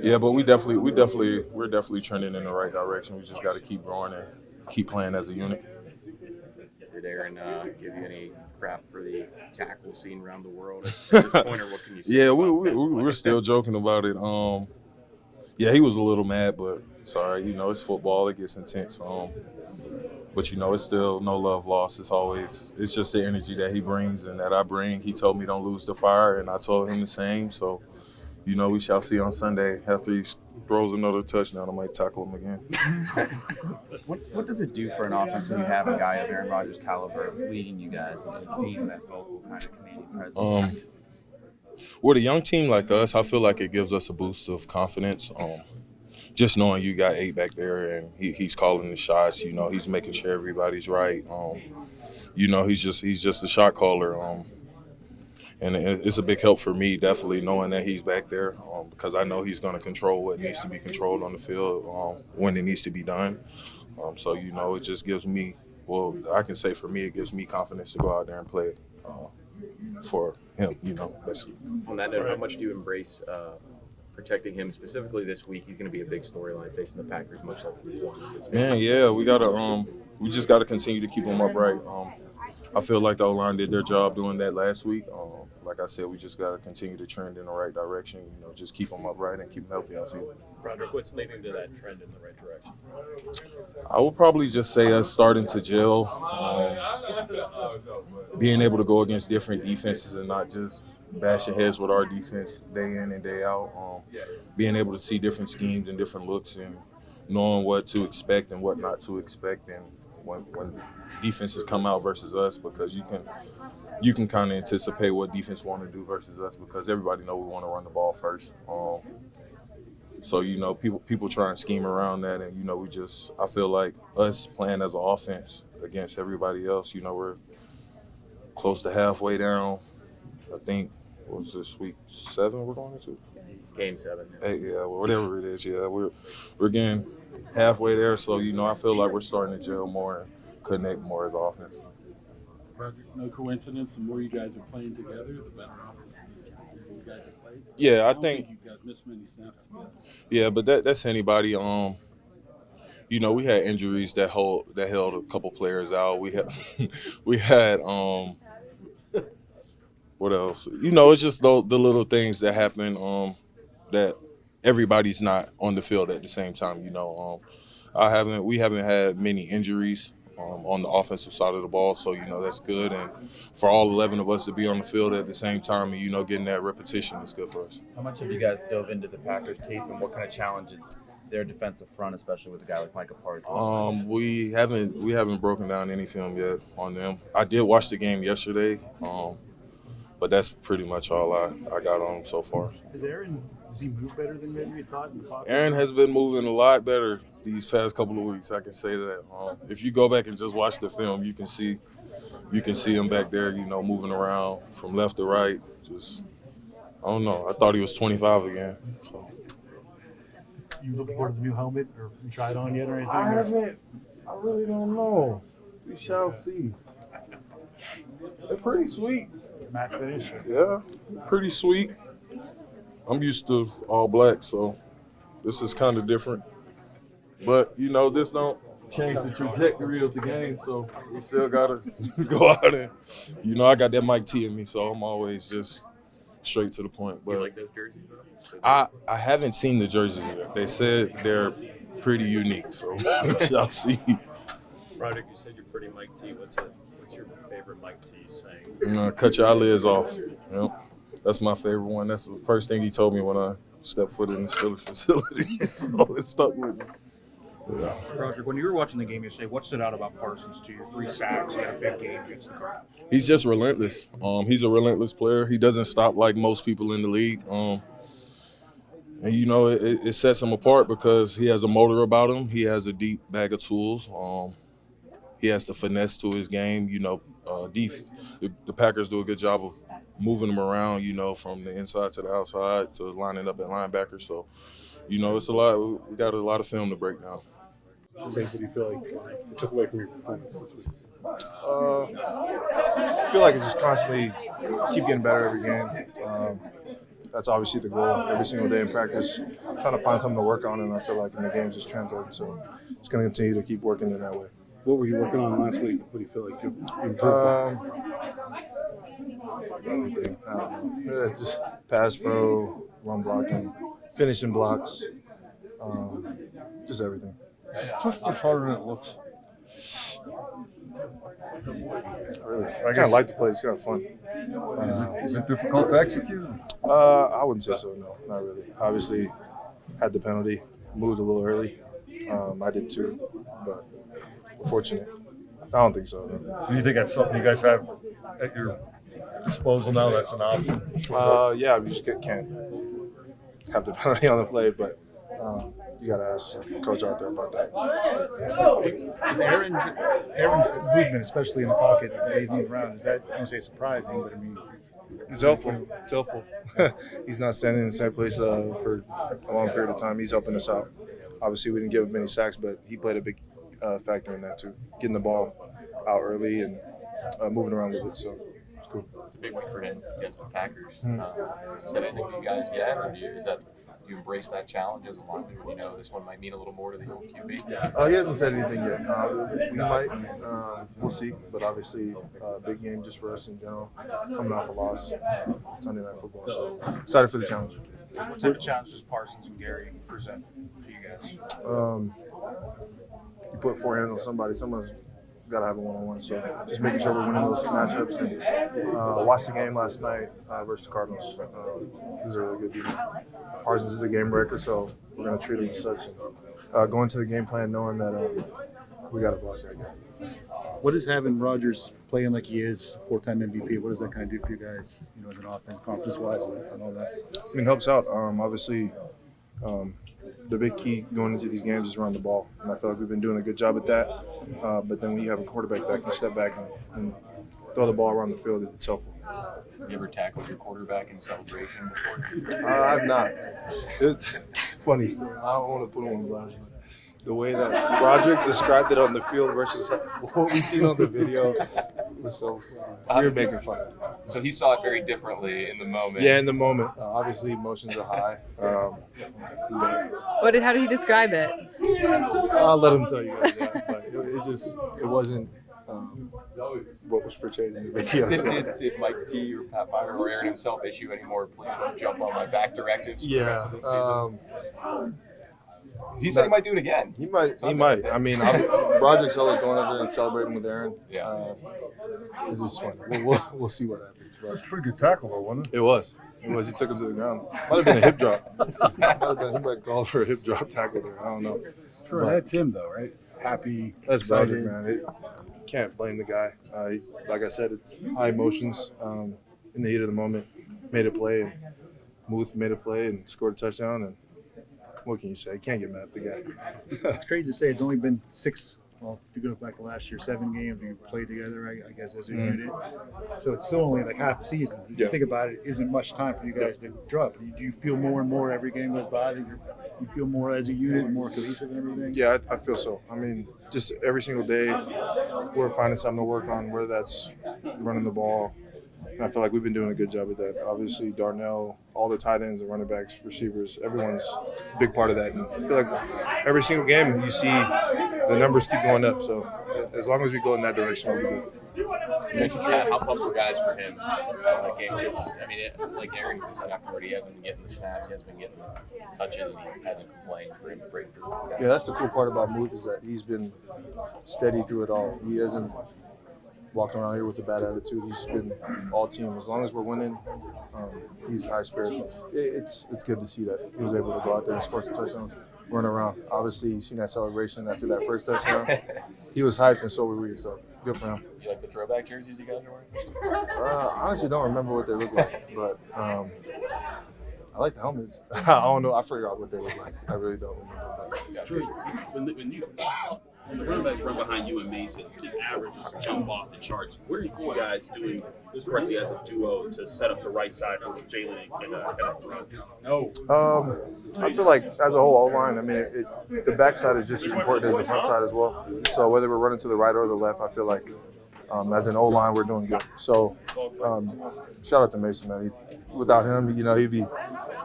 Yeah, but we're definitely trending in the right direction. We just got to keep growing and keep playing as a unit. Did Aaron give you any crap for the tackle scene around the world at this point, or what can you say Yeah, about that we're play? still joking about it. Yeah, he was a little mad, but sorry, it's football. It gets intense. But it's still no love lost. It's just the energy that he brings and that I bring. He told me don't lose the fire, and I told him the same. So we shall see on Sunday. After he throws another touchdown, I might tackle him again. What does it do for an offense when you have a guy of Aaron Rodgers' caliber leading you guys and being that vocal kind of commanding presence? With a young team like us, I feel like it gives us a boost of confidence. Just knowing you got eight back there and he's calling the shots, he's making sure everybody's right. He's just a shot caller. And it's a big help for me, definitely knowing that he's back there, because I know he's going to control what needs to be controlled on the field when it needs to be done. So it just gives me, well, I can say for me, it gives me confidence to go out there and play for him. On that note, how much do you embrace protecting him specifically this week? He's going to be a big storyline facing the Packers, much like week one. Man, yeah, we just gotta continue to keep him upright. I feel like the O-line did their job doing that last week. Like I said, we just gotta continue to trend in the right direction. Just keep them upright and keep them healthy all season. Broderick, what's leading to that trend in the right direction? I would probably just say us starting to gel, being able to go against different defenses and not just bashing heads with our defense day in and day out. Being able to see different schemes and different looks and knowing what to expect and what not to expect, and when defenses come out versus us, because you can kind of anticipate what defense want to do versus us, because everybody know we want to run the ball first. So people try and scheme around that, and I feel like us playing as an offense against everybody else, we're close to halfway down. I think what was this week 7 we're going into? Game 7. Hey, yeah, whatever it is, yeah, we're getting halfway there. So I feel like we're starting to gel more and connect more as offense. No coincidence. The more you guys are playing together, the better offense you guys have played. Yeah, I don't think you guys missed many snaps together. Yeah, but that's anybody. We had injuries that held a couple players out. We had what else? It's just the little things that happen that everybody's not on the field at the same time. We haven't had many injuries on the offensive side of the ball, so that's good. And for all 11 of us to be on the field at the same time and getting that repetition is good for us. How much have you guys dove into the Packers tape, and what kind of challenges their defensive front, especially with a guy like Micah Parsons? We haven't broken down any film yet on them. I did watch the game yesterday, but that's pretty much all I got on him so far. Does he move better than maybe you thought? Aaron has been moving a lot better these past couple of weeks. I can say that. If you go back and just watch the film, you can see him back there, moving around from left to right. Just, I don't know. I thought he was 25 again. So. You looking forward to the new helmet, or you tried on yet, or anything? I haven't. I really don't know. We shall see. They're pretty sweet. Matte finish. Yeah, pretty sweet. I'm used to all black, so this is kind of different. But, this don't change the trajectory of the game, so we still got to go out and, I got that Mike T in me, so I'm always just straight to the point. But You like those jerseys? I haven't seen the jerseys yet. They said they're pretty unique, so I'll see. Broderick, you said you're pretty Mike T. What's your favorite Mike T saying? Cut your eyelids off. That's my favorite one. That's the first thing he told me when I stepped foot in the Steelers facility, so it stuck with me. Yeah. Broderick, when you were watching the game yesterday, what stood out about Parsons to you? 3 sacks, he had a big game against the Cardinals. He's just relentless. He's a relentless player. He doesn't stop like most people in the league. And it sets him apart because he has a motor about him. He has a deep bag of tools. He has the finesse to his game. The Packers do a good job of moving him around, from the inside to the outside to lining up at linebacker. So, it's a lot. We got a lot of film to break down. What do you feel like you took away from your performance this week? I feel like it's just constantly keep getting better every game. that's obviously the goal every single day in practice, trying to find something to work on, and I feel like in the games it's translating. So it's going to continue to keep working in that way. What were you working on last week? What do you feel like you improved on? Everything. I don't know. It's just pass pro, run blocking, finishing blocks, just everything. Just much harder than it looks. I kind of like the play. It's kind of fun. Is it difficult to execute? I wouldn't say so. No, not really. Obviously, had the penalty, moved a little early. I did too, but fortunate. I don't think so. No. Do you think that's something you guys have at your disposal now? That's an option. Yeah, we just can't have the penalty on the play, but you got to ask Coach out there about that. Is Aaron's movement, especially in the pocket, the way he's moving around, is that, I don't say surprising, but I mean, it's helpful. It's helpful. He's not standing in the same place for a long period of time. He's helping us out. Obviously, we didn't give him many sacks, but he played a big factor in that too. Getting the ball out early and moving around with it. So it's cool. It's a big win for him against the Packers. Has he said anything to you guys yet, or do you embrace that challenge as a lineman when you know this one might mean a little more to the old QB? He hasn't said anything yet. We might. We'll see. But obviously, big game just for us in general. Coming off a loss, Sunday Night Football. So excited for the challenge. What type of challenge does Parsons and Gary present to you guys? You put four hands on somebody. Someone's got to have a one-on-one. So just making sure we're winning those matchups. And watched the game last night versus the Cardinals. This is a really good defense. Parsons is a game breaker, so we're going to treat him as such. And, going to the game plan knowing that we got to block that guy. what is having Rodgers playing like he is, four-time MVP, what does that kind of do for you guys, you know, as an offense, confidence-wise and all that? I mean, it helps out. Obviously, the big key going into these games is run the ball, and I feel like we've been doing a good job at that. But then when you have a quarterback that can step back and throw the ball around the field, it's helpful. Have you ever tackled your quarterback in celebration before? I've not. It's funny story. I don't want to put him on blast, but the way that Broderick described it on the field versus what we seen on the video was so funny. We were making fun of it. So he saw it very differently in the moment. Yeah, in the moment. Obviously, emotions are high. How did he describe it? I'll let him tell you guys that, but it wasn't what was portrayed in the video. Did Mike T or Pat Meyer or Aaron himself issue any more "please don't jump on my back" directives for the rest of the season? He said he might do it again. He might. I mean, Broderick's always going over there and celebrating with Aaron. Yeah. It's just fun. We'll see what happens. It was a pretty good tackle, though, wasn't it? It was. He took him to the ground. Might have been a hip drop. He might call for a hip drop tackle there. I don't know. Sure, that's him though, right? Happy. That's excited. Broderick, man. Can't blame the guy. He's, like I said, it's high emotions. In the heat of the moment, made a play, and Muth made a play and scored a touchdown. And what can you say? You can't get mad at the guy. It's crazy to say it's only been if you go back to last year, 7 games you played together, I guess, as a unit. So it's still only like half a season. If you think about it, isn't much time for you guys to drop. Do you feel more and more every game goes by that you feel more as a unit, more cohesive and everything? Yeah, I feel so. I mean, just every single day we're finding something to work on, whether that's running the ball. And I feel like we've been doing a good job at that. Obviously, Darnell, all the tight ends, the running backs, receivers, everyone's a big part of that. And I feel like every single game you see the numbers keep going up. So as long as we go in that direction, we'll be good. You mentioned Chad. How pumped were guys for him that game? Because, I mean, like Aaron said afterward, he hasn't been getting the snaps, he hasn't been getting the touches, and he hasn't complained for him to break through. Yeah, that's the cool part about Muth is that he's been steady through it all. He hasn't walking around here with a bad attitude. He's been all team. As long as we're winning, he's high spirits. It's good to see that he was able to go out there and score some touchdowns, run around. Obviously, you seen that celebration after that first touchdown. He was hyped, and so were we. So good for him. Do you like the throwback jerseys you guys are wearing? I honestly don't remember what they look like, but I like the helmets. I don't know. I forgot what they look like. I really don't remember. Drew, when the running backs run behind you and Mason, the averages jump off the charts. What are you guys doing correctly as a duo to set up the right side for Jalen and I feel like as a whole O-line, I mean, the backside is just as important as the front side as well. So whether we're running to the right or the left, I feel like as an O-line, we're doing good. So shout out to Mason, man. without him, you know, he'd be.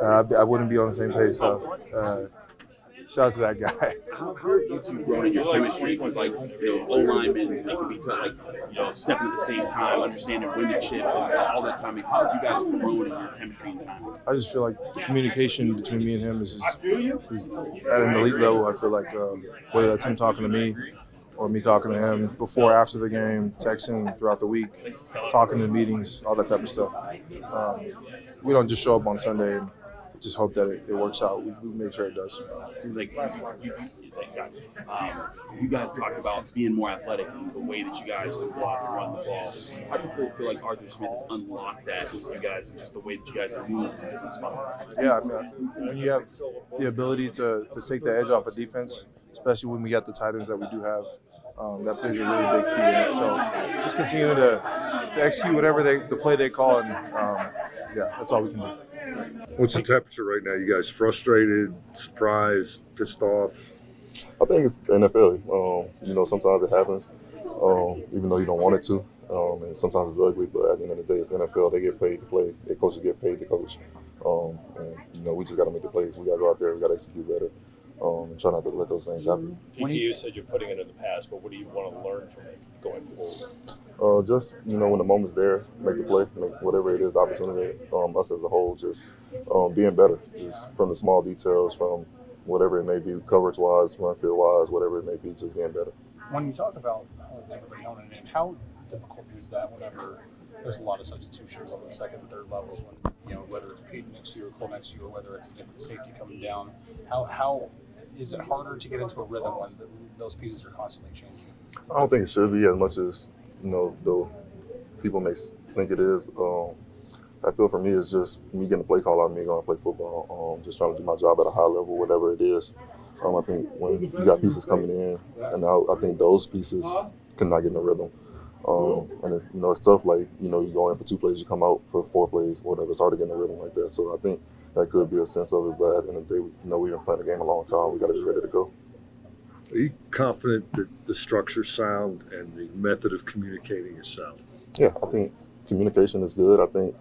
I wouldn't be on the same page. So shout out to that guy. How have you two grown in your chemistry? Because like O linemen, they can be stepping at the same time, understanding when to chip, and all that time. How have you guys grown in your chemistry and time? I just feel like the communication between me and him is at an elite level. I feel like whether that's him talking to me or me talking to him before, after the game, texting throughout the week, talking in meetings, all that type of stuff. We don't just show up on Sunday and just hope that it works out. We make sure it does. Seems like you guys talked about being more athletic and the way that you guys can block and run the ball. How do you feel like Arthur Smith has unlocked that with you guys and just the way that you guys have moved to different spots? Yeah, I mean, when you have the ability to take the edge off of defense, especially when we got the tight ends that we do have, that plays a really big key in it. So just continue to execute whatever the play they call, and yeah, that's all we can do. What's the temperature right now? You guys frustrated, surprised, pissed off? I think it's the NFL. You know, sometimes it happens, even though you don't want it to. And sometimes it's ugly, but at the end of the day, it's the NFL. They get paid to play. Their coaches get paid to coach. And, you know, we just got to make the plays. We got to go out there. We got to execute better. And try not to let those things happen. You said you're putting it in the past, but what do you want to learn from it going forward? Just, you know, when the moment's there, make the play, make whatever it is, the opportunity. Us as a whole, just being better, just from the small details, from whatever it may be, coverage-wise, run field-wise, whatever it may be, just being better. When you talk about everybody owning it, how difficult is that whenever there's a lot of substitutions on the second and third levels, when, you know, whether it's Peyton next to you or Cole next to you, or whether it's a different safety coming down? How is it harder to get into a rhythm when those pieces are constantly changing? I don't think it should be as much as, you know, though people may think it is. I feel for me it's just me getting a play call on me going to play football, just trying to do my job at a high level, whatever it is. I think when you got pieces coming in and out, I think those pieces cannot get in the rhythm. And you know, it's tough. Like, you know, you go in for 2 plays, you come out for 4 plays, whatever. It's hard to get in the rhythm like that. So I think that could be a sense of it. But at the end of the day, you know, we've been playing the game a long time. We got to be ready to go. Are you confident that the structure's sound and the method of communicating is sound? Yeah, I think communication is good. I think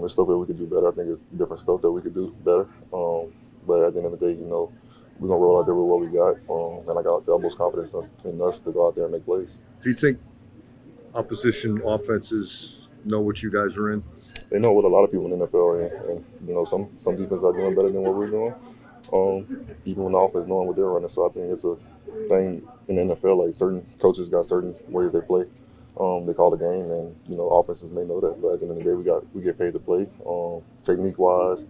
it's stuff that we could do better. I think it's different stuff that we could do better. But at the end of the day, you know, we're going to roll out there with what we got. And I got the utmost confidence in us to go out there and make plays. Do you think opposition offenses know what you guys are in? They know what a lot of people in the NFL are in. And you know, some defenses are doing better than what we're doing. Even when the offense knowing what they're running. So I think it's a thing in the NFL, like certain coaches got certain ways they play. They call the game, and you know, offenses may know that. But at the end of the day, we get paid to play. Technique wise,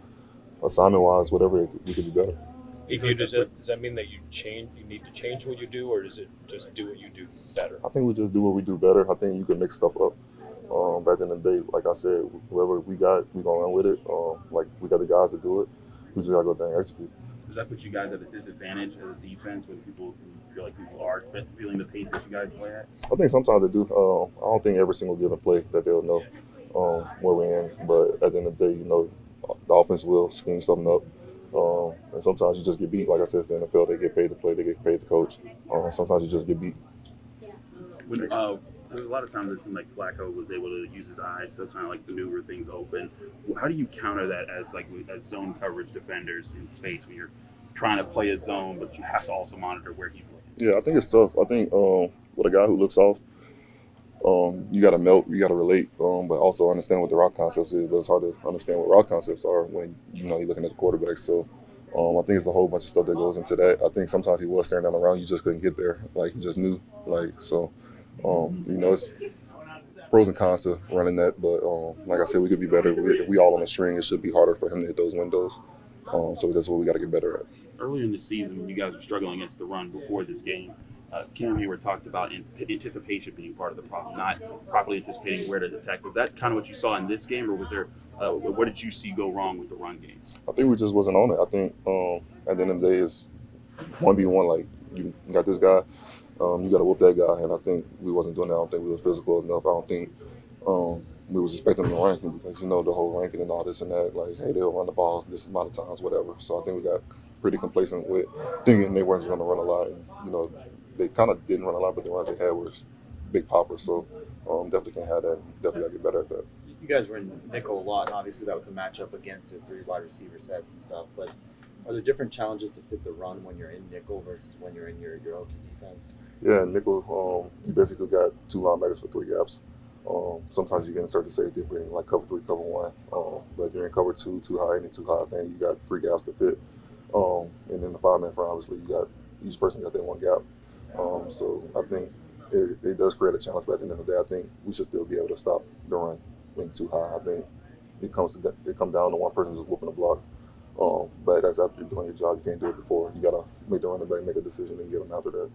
assignment wise, whatever, we could do better. Does that mean that you need to change what you do, or does it just do what you do better? I think we just do what we do better. I think you can mix stuff up. But at the end of the day, like I said, whoever we got, we're going to run with it. Like, we got the guys to do it. We just got to go there and execute. Does that put you guys at a disadvantage as a defense when people feel like people are feeling the pace that you guys play at? I think sometimes they do. I don't think every single given play that they'll know where we're in. But at the end of the day, you know, the offense will scheme something up. And sometimes you just get beat. Like I said, it's the NFL. They get paid to play. They get paid to coach. Sometimes you just get beat. There's a lot of times it seemed like Flacco was able to use his eyes to kind of like maneuver things open. How do you counter that as zone coverage defenders in space when you're trying to play a zone, but you have to also monitor where he's looking? Yeah, I think it's tough. I think with a guy who looks off, you got to melt, you got to relate, but also understand what the route concepts is. But it's hard to understand what route concepts are when you're looking at the quarterback. So I think it's a whole bunch of stuff that goes into that. I think sometimes he was staring down the route, you just couldn't get there. Like, he just knew. So. It's pros and cons to running that, but like I said, we could be better. We all on the string. It should be harder for him to hit those windows. So that's what we got to get better at. Earlier in the season, when you guys were struggling against the run before this game, Cam Hayward talked about anticipation being part of the problem, not properly anticipating where to attack. Was that kind of what you saw in this game, or was there? What did you see go wrong with the run game? I think we just wasn't on it. I think at the end of the day, it's 1v1. Like, you got this guy. You got to whoop that guy, and I think we wasn't doing that. I don't think we were physical enough. I don't think we was expecting the ranking because, the whole ranking and all this and that, like, hey, they'll run the ball this amount of times, whatever. So I think we got pretty complacent with thinking they weren't going to run a lot. And, they kind of didn't run a lot, but the runs they had was big poppers. So definitely can't have that. Definitely got to get better at that. you guys were in nickel a lot, and obviously that was a matchup against your 3 wide receiver sets and stuff. But are there different challenges to fit the run when you're in nickel versus when you're in your Okie defense? Yeah, nickel, you basically got 2 linebackers for 3 gaps. Sometimes you can insert the safety if you're in like cover 3, cover 1. But you're in cover 2, too high, and too high, then you got 3 gaps to fit. And then the 5-man front, obviously, you got each person got that 1 gap. So I think it does create a challenge, but at the end of the day, I think we should still be able to stop the run being too high. I think it comes down to one person just whooping the block. But that's after you're doing your job. You can't do it before. You gotta make the running back make a decision and get them after that.